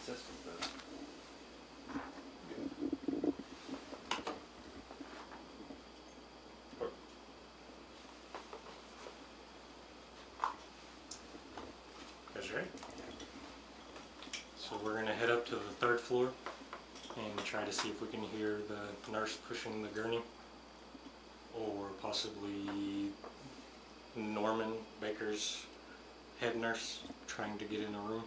consistent though. Guys ready? So we're going to head up to the 3rd floor and try to see if we can hear the nurse pushing the gurney, or possibly Norman Baker's head nurse trying to get in a room.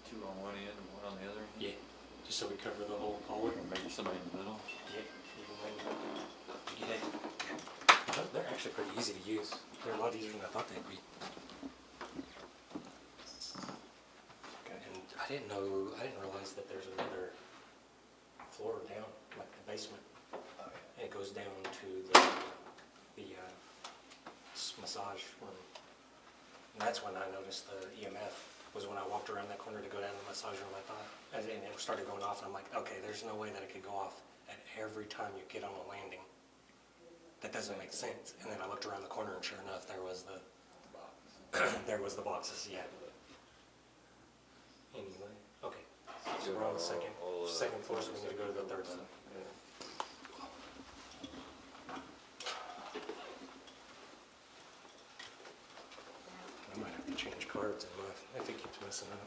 2 on one end and 1 on the other end? Yeah, just so we cover the whole hallway. Or maybe somebody in the middle? Yeah, they're actually pretty easy to use. They're a lot easier than I thought they'd be. And I didn't realize that there's another floor down, like the basement. And it goes down to the massage room. And that's when I noticed the EMF, was when I walked around that corner to go down to the massage room. I thought, and it started going off, and I'm like, okay, there's no way that it could go off at every time you get on a landing. That doesn't make sense. And then I looked around the corner, and sure enough, there was the there was the boxes. Yeah. Anyway, okay. So we're on the second floor, so we need to go to the 3rd floor. I might have to change cards if it keeps messing up.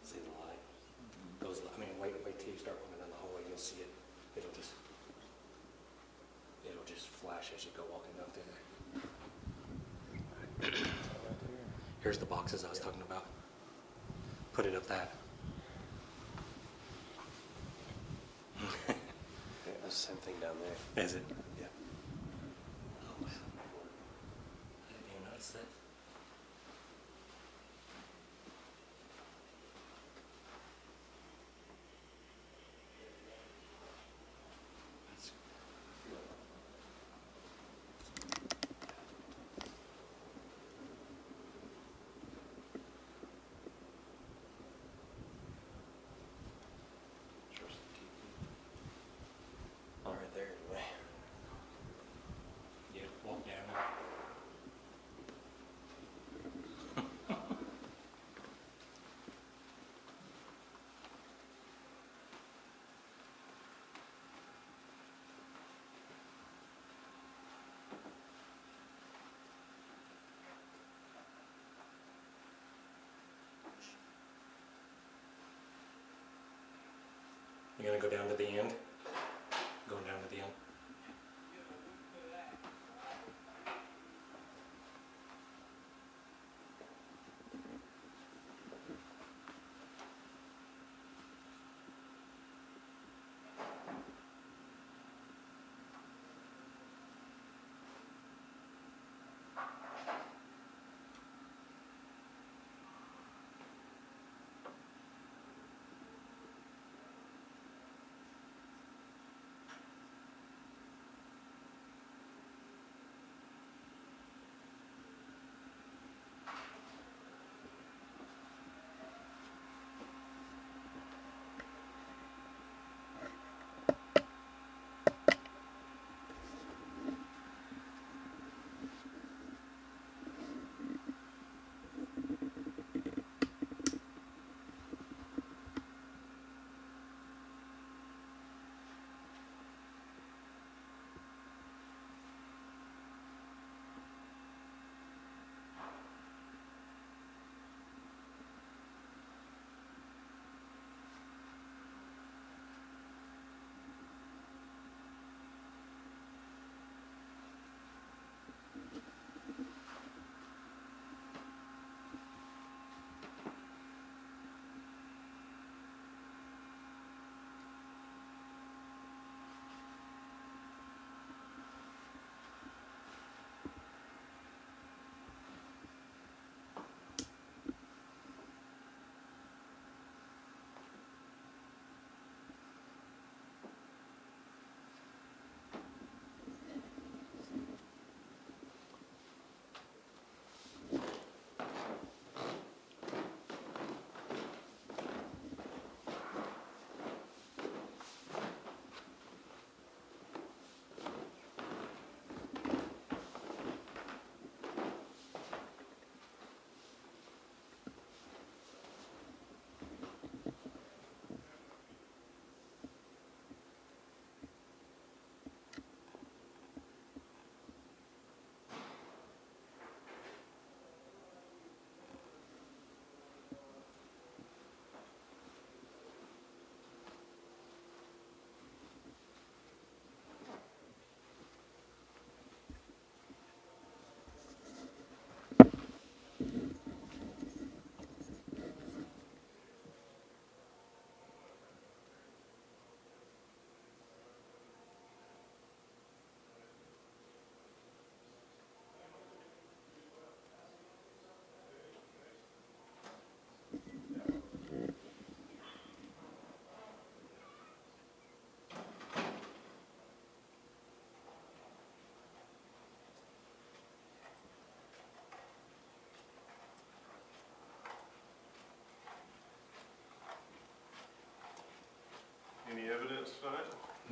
See the light? Those, I mean, wait till you start walking down the hallway, you'll see it. It'll just flash as you go walking down through there. Here's the boxes I was talking about. Put it up that. Yeah, the same thing down there. Is it? Yeah. Oh, wow. I didn't even notice that. All right there anyway. Yeah, walk down. You're gonna go down to the end? Going down to the end.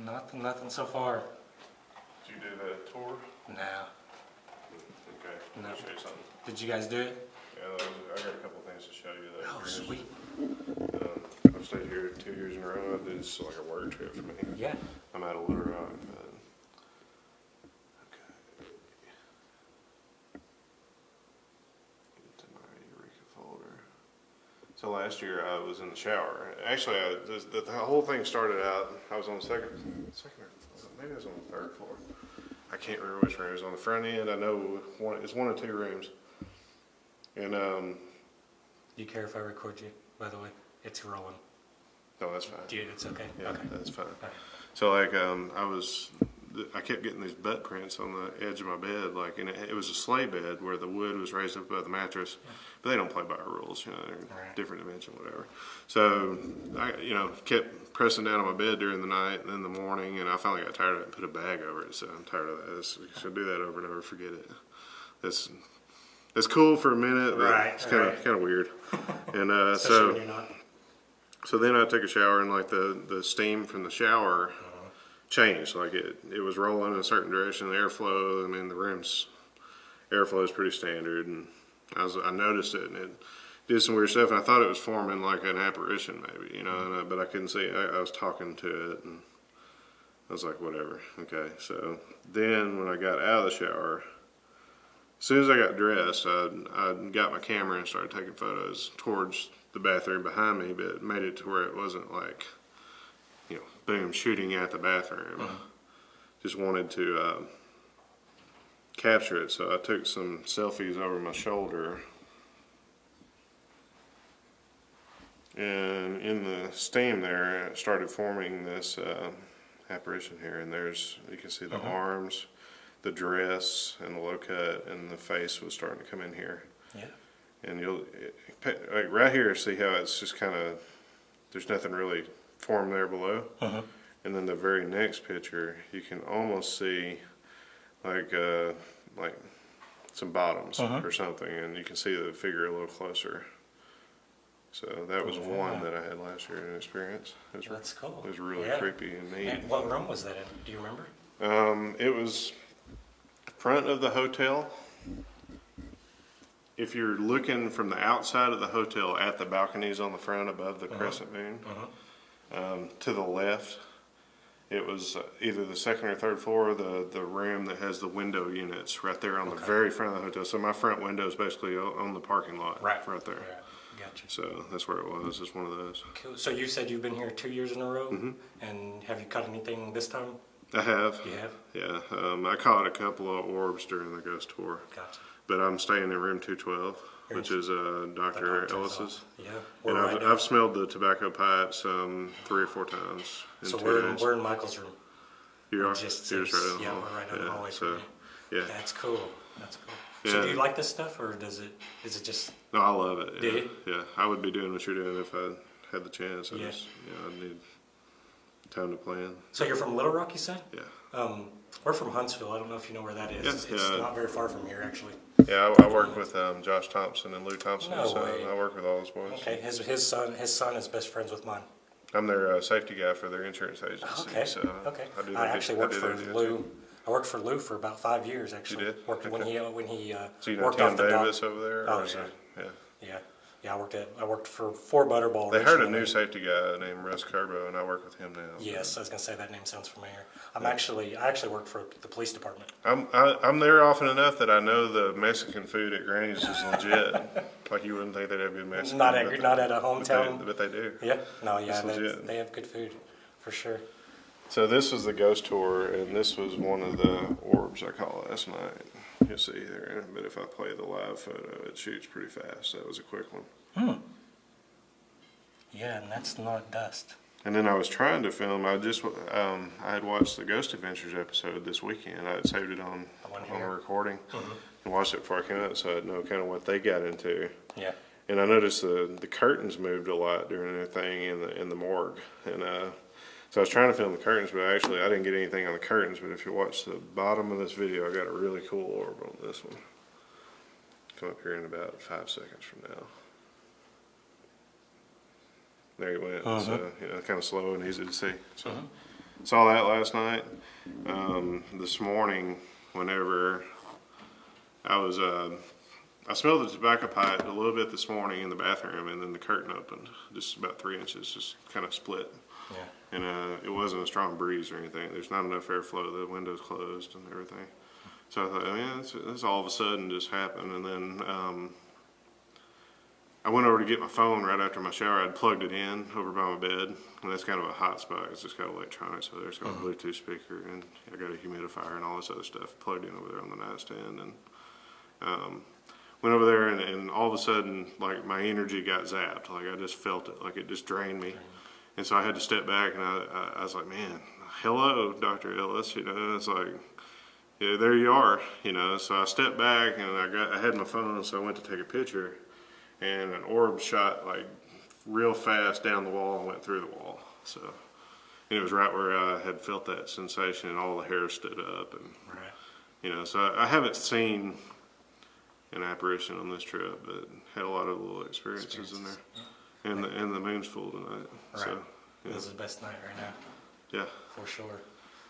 Nothing so far. Did you do the tour? No. Okay, No. I'll show you something. Did you guys do it? Yeah, I got a couple of things to show you. That Oh, sweet. I've stayed here 2 years in a row. This is like a work trip for me. Yeah. I'm out of Little Rock. Okay. Get to my Eureka folder. So last year I was in the shower. Actually, the whole thing started out. I was on the second, maybe I was on the third floor. I can't remember which room. It was on the front end. I know it's one of two rooms. And Do you care if I record you? By the way, it's rolling. no, that's fine. Dude, it's okay. Yeah, Okay. that's fine. Okay. So like I kept getting these butt prints on the edge of my bed, like, and it was a sleigh bed where the wood was raised up above the mattress, but they don't play by our rules, you know, they're Right. different dimension, whatever. So I, kept pressing down on my bed during the night and in the morning, and I finally got tired of it and put a bag over it. So I'm tired of that. So do that over and over, forget it. It's cool for a minute, but Right, it's kind of weird. And Especially when you're not. so then I took a shower, and like the steam from the shower changed. Like it was rolling in a certain direction. The airflow, I mean, the room's airflow is pretty standard, and I noticed it, and it did some weird stuff. And I thought it was forming like an apparition, maybe, but I couldn't see it. I was talking to it, and I was like, whatever, okay. So then when I got out of the shower, as soon as I got dressed, I got my camera and started taking photos towards the bathroom behind me, but made it to where it wasn't like, boom, shooting at the bathroom. Just wanted to capture it, so I took some selfies over my shoulder. And in the steam there, it started forming this apparition here, and you can see the arms, the dress, and the low cut, and the face was starting to come in here. Yeah. And like right here, see how it's just kind of, there's nothing really formed there below. And then the very next picture, you can almost see like some bottoms or something, and you can see the figure a little closer. So that was one that I had last year in experience. That's cool. It was really creepy and neat. And what room was that in? Do you remember? It was front of the hotel. If you're looking from the outside of the hotel at the balconies on the front above the Crescent moon, to the left, it was either the second or third floor, the room that has the window units right there on the very front of the hotel. So my front window is basically on the parking lot right there. Right. Gotcha. So that's where it was. It's one of those. Cool. So you said you've been here 2 years in a row, and have you caught anything this time? I have. You have? Yeah. I caught a couple of orbs during the ghost tour. Gotcha. But I'm staying in room 212, which is Dr. Ellis's. Yeah. And I've smelled the tobacco pipes 3 or 4 times in So 2 days. we're in Michael's room. You are? Just You're just right down the yeah, hall. we're right down the hallway so, from you. yeah. That's cool. That's cool. Yeah. So do you like this stuff, or is it just? No, I love it. Do you? Yeah. I would be doing what you're doing if I had the chance. I Yeah. need time to plan. So you're from Little Rock, you said? Yeah. We're from Huntsville. I don't know if you know where that is. Yeah, It's yeah. not very far from here, actually. Yeah, I work with Josh Thompson and Lou Thompson. No so way. I work with all those boys. Okay. His son is best friends with mine. I'm their safety guy for their insurance agency. Okay. So Okay. I do I actually worked do for their deal, Lou. too. I worked for Lou for about 5 years, actually. You did? Worked when he So you know worked Tim off the dock. Davis over there? Oh, Or is yeah. it- yeah. Yeah. I worked for Butterball. They hired a originally. new safety guy named Russ Carbo, and I work with him now. Yes, I was gonna say that name sounds familiar. I actually work for the police department. I'm there often enough that I know the Mexican food at Granny's is legit. Like you wouldn't think they'd have good Mexican. Not but at a hometown. But they do. Yeah, no, yeah, It's legit. they have good food, for sure. So this was the ghost tour, and this was one of the orbs I caught last night. You'll see there, but if I play the live photo, it shoots pretty fast. That was a quick one. Yeah, and that's not dust. And then I was trying to film. I had watched the Ghost Adventures episode this weekend. I had saved it on a recording and watched it before I came out, so I'd know kind of what they got into. Yeah. And I noticed the curtains moved a lot during their thing in the morgue, and so I was trying to film the curtains, but I didn't get anything on the curtains. But if you watch the bottom of this video, I got a really cool orb on this one. Come up here in about 5 seconds from now. There he went. So kind of slow and easy to see. So saw that last night. This morning, whenever I was, I smelled the tobacco pipe a little bit this morning in the bathroom, and then the curtain opened just about 3 inches, just kind of split. Yeah. And it wasn't a strong breeze or anything. There's not enough airflow. The window's closed and everything. So I thought, man, this all of a sudden just happened. And then I went over to get my phone right after my shower. I'd plugged it in over by my bed, and that's kind of a hot spot. It's just got electronics over there. It's got a Bluetooth speaker, and I got a humidifier and all this other stuff plugged in over there on the nightstand. And went over there, and all of a sudden, like, my energy got zapped. Like, I just felt it. Like, it just drained me. And so I had to step back, and I was like, man, hello, Dr. Ellis. You know, it's like, yeah, there you are. You know, so I stepped back, and I had my phone, so I went to take a picture. And an orb shot like real fast down the wall and went through the wall. So, and it was right where I had felt that sensation, and all the hair stood up. And you know, so I haven't seen an apparition on this trip, but had a lot of little experiences in there. And the moon's full tonight. Right. So, yeah. This is the best night right now. Yeah. For sure.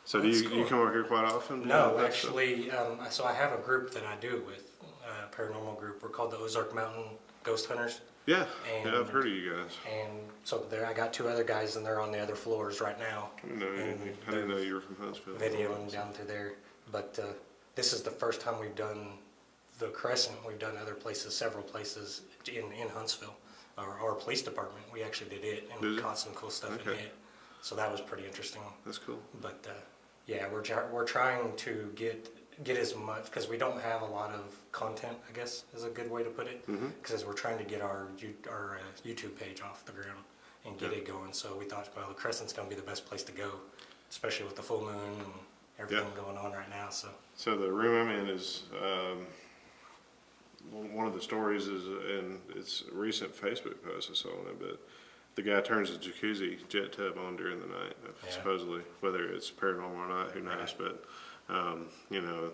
So do you come over here quite often? No, actually, so I have a group that I do with, a paranormal group. We're called the Ozark Mountain Ghost Hunters. Yeah, And- yeah, I've heard of you guys. And so there, I got 2 other guys, and they're on the other floors right now. I didn't know you were from Huntsville. Videoing down through there. But this is the first time we've done the Crescent. We've done other places, several places in Huntsville. Our police department, we actually did it, and we caught some cool stuff in Okay. it. So that was pretty interesting. That's cool. But yeah, we're trying to get as much, because we don't have a lot of content, I guess is a good way to put it, because we're trying to get our YouTube page off the ground and get it going. So we thought, well, the Crescent's going to be the best place to go, especially with the full moon and everything going on right now. So the room I'm in is one of the stories is, and it's a recent Facebook post I saw on it, but the guy turns the jacuzzi jet tub on during the night, supposedly. Whether it's paranormal or not, who knows? But you know,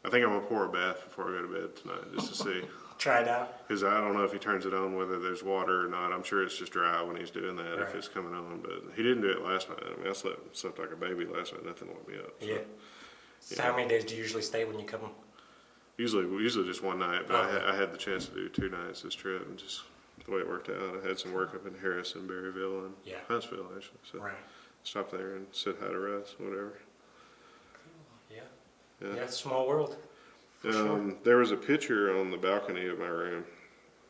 I think I'm gonna pour a bath before I go to bed tonight just to see. Try it out. Because I don't know if he turns it on, whether there's water or not. I'm sure it's just dry when he's doing that, if Right. it's coming on. But he didn't do it last night. I mean, I slept like a baby last night. Nothing woke me up. So. Yeah. So how many days do you usually stay when you come? Usually just one night, but Okay. I had the chance to do 2 nights this trip, and just the way it worked out. I had some work up in Harrison, Berryville, and Huntsville, actually. So Right. stopped there and said hi to Russ, whatever. Yeah. Yeah. Yeah, it's a small world. Sure. There was a picture on the balcony of my room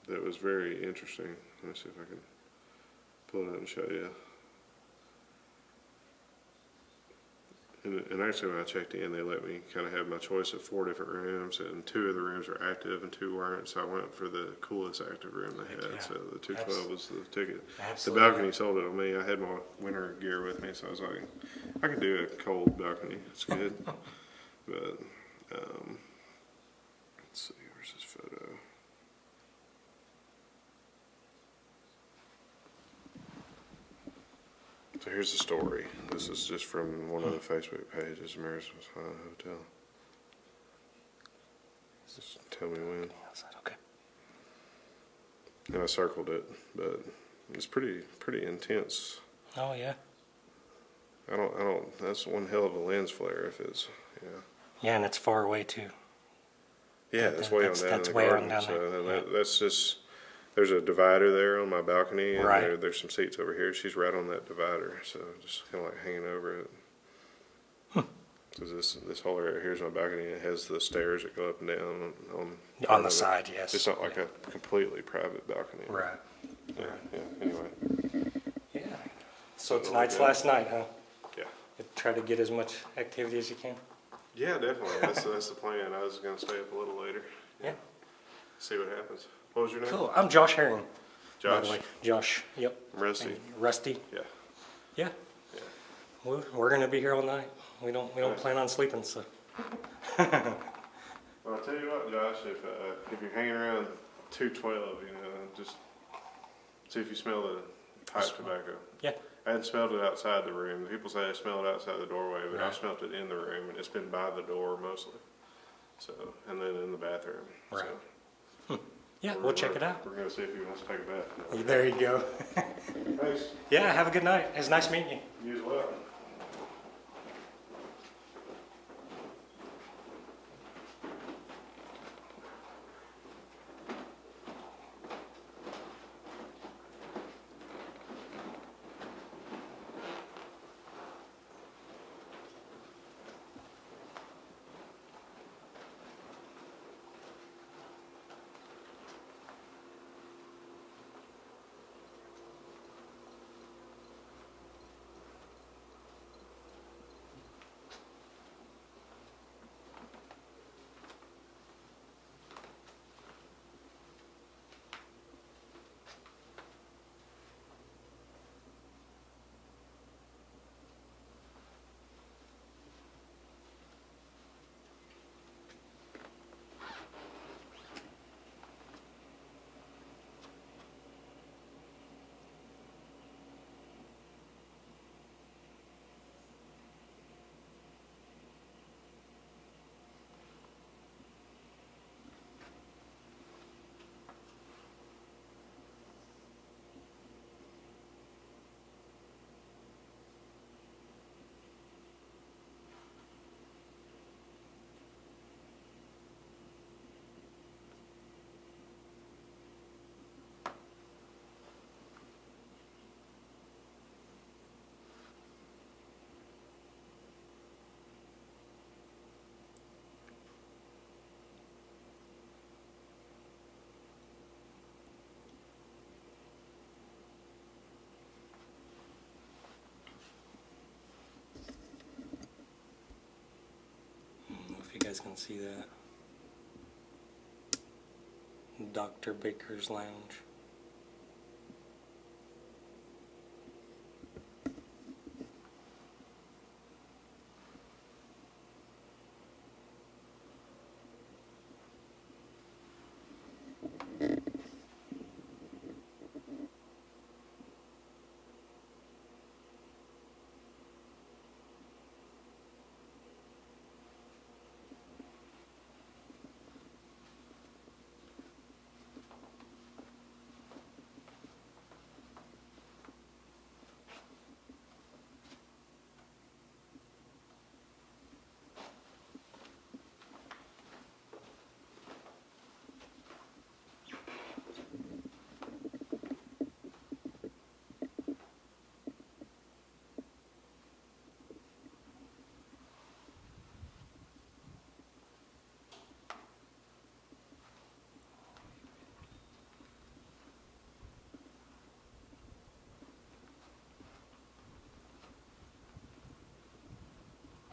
that was very interesting. Let me see if I can pull it up and show you. And actually, when I checked in, they let me kind of have my choice of 4 different rooms, and 2 of the rooms were active and 2 weren't. So I went for the coolest active room they had. Yeah. So the 212 was the ticket. Absolutely. The balcony sold it on me. I had my winter gear with me, so I was like, I could do a cold balcony. It's good. But let's see, where's this photo? So here's the story. This is just from one of the Facebook pages, Maris's Hotel. Just tell me when. Okay. And I circled it, but it's pretty intense. Oh yeah. I don't, that's one hell of a lens flare if it's, Yeah, and it's far away too. Yeah, that's way on down in the garden. So that's just, there's a divider there on my balcony, and Right. there's some seats over here. She's right on that divider, so just kind of like hanging over it. Because this whole area here's my balcony. It has the stairs that go up and down On the side, yes. It's not like a completely private balcony. Right. Yeah. Anyway. Yeah. So tonight's last night, huh? Yeah. Try to get as much activity as you can. Yeah, definitely. That's the plan. I was gonna stay up a little later. Yeah. See what happens. What was your name? Cool. I'm Josh Herring. By Josh. the way. Josh. Yep. Rusty. Rusty. Yeah. Yeah. Yeah. We're gonna be here all night. We don't plan on sleeping, so. Well, I'll tell you what, Josh. If you're hanging around 212, just see if you smell the pipe tobacco. Yeah. I hadn't smelled it outside the room. People say I smelled it outside the doorway, but I Right. smelled it in the room, and it's been by the door mostly. So, and then in the bathroom. Right. So, Yeah, we'll check it out. We're gonna see if he wants to take a bath. There you go. Thanks. Yeah, have a good night. It's nice meeting you. You as well. guys can see that. Dr. Baker's Lounge.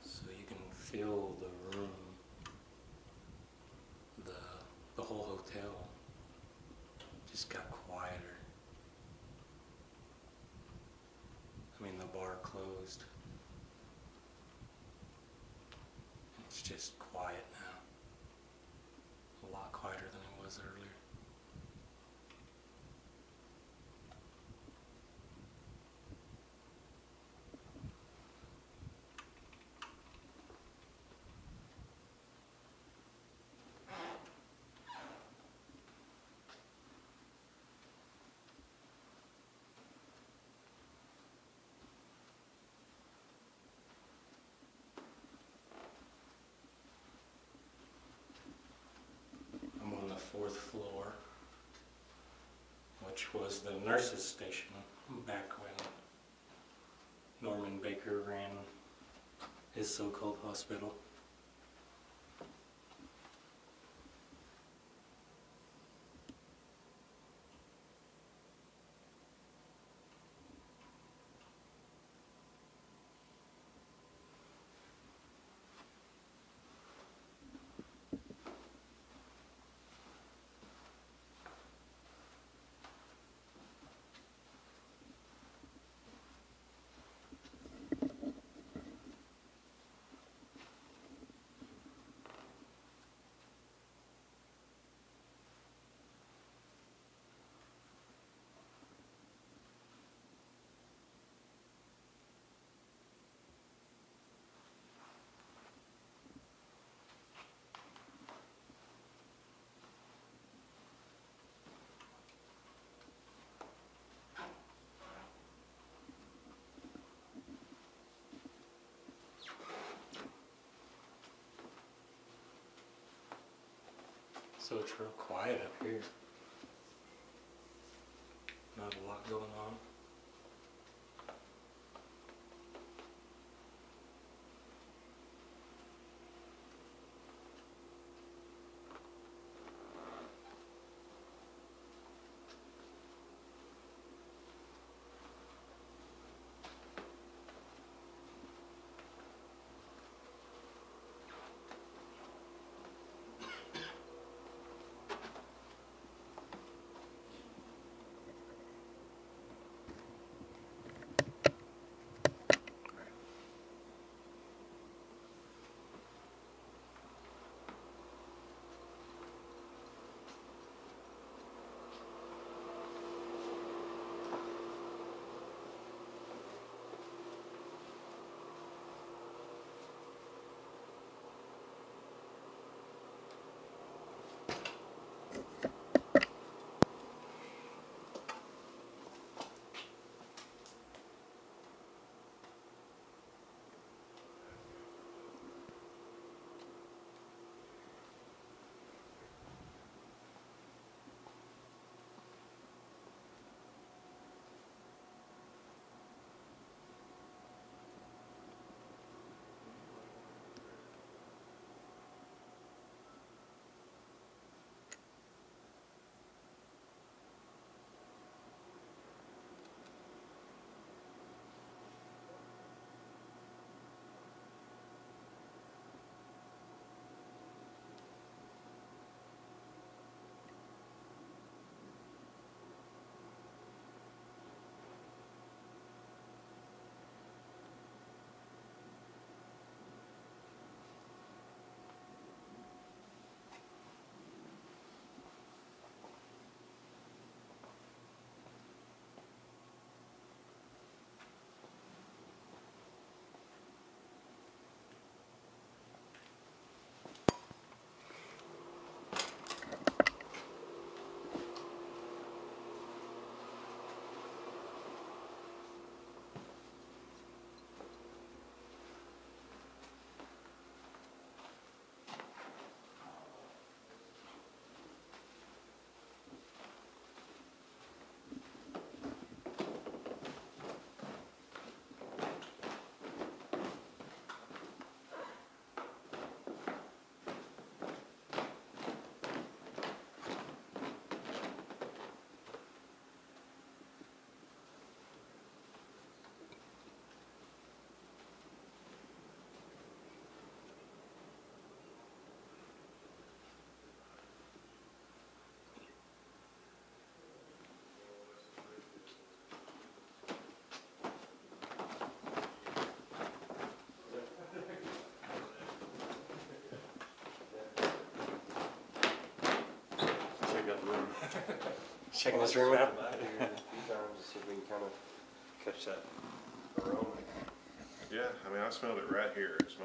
So you can feel the room, the whole hotel just got quieter. I mean, the bar closed. It's just quiet now. A lot quieter than it was earlier. I'm on the 4th floor, which was the nurses' station back when Norman Baker ran his so-called hospital. So it's real quiet up here. Not a lot going on. Checking this room out. Come out here a few times to see if we can kind of catch that aroma. Yeah, I mean, I smelled it right here. It smelled